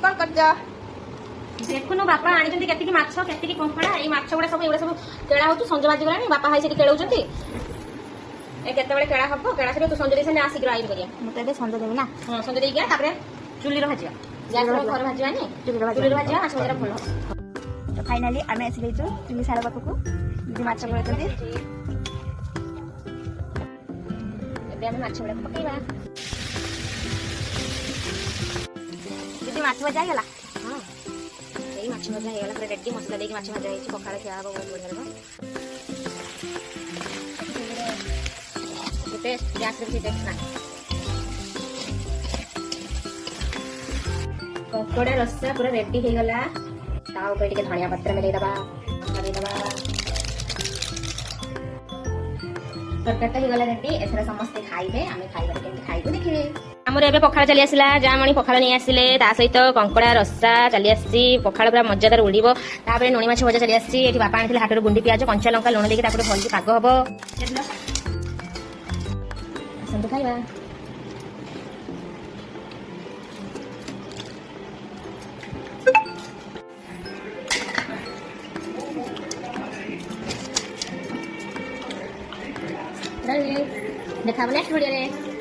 कौन कर देखुन बापा आनी के माछ के कंकड़ा ये माछ गुड़ा सब एगुड़ा सब केड़ा हो संज बाजी गलानी बापा हाई से केड़ौଛନ୍ତି केतबेले केड़ा हबो केड़ा से तू संज देसे आ शीघ्र आइब करिया मते बे संज देबे ना हां संज देई गया तापरे चुली रो भाजिया गैस रो घर भाजियानी चुली रो भाजिया माछ भजा फल तो फाइनली आमे आसी लेचु चुली सारा पाखकु दीदी माछ बळचନ୍ତି एबे आमे माछ बळा पकेइबा दीदी माछ भजा गेला हां एई माछ भजा हेला पूरा रेडी मसला देके माछ भजा हेची पखाळे खिया हबो बहुत बढ़िया रहबो टेस्ट गैस रे टेस्ट ना कंकड़ा रस्सा पूरा रेडी हो गला ता ऊपर टिके धनिया पत्र मिले दबा तरकारीटा हो गला रेडी एथरा समस्त खाइबे आमे खाइबा केमति खाइबो देखिबे हमर एबे पखाळ चली आसिला जामणी पखाळ नै आसिले ता सहित कंकड़ा रस्सा चली आसी पखाळ पूरा मजेदार उड़ीबो तापरे नोणी माछ भजा चली आसी एठी बापा आनिथिले हाटरो गुंडी प्याज कंचा लंका लुण देके तापरे भलि पाग हबो संतु खाइबा देखा नेक्स्ट वीडियो रे।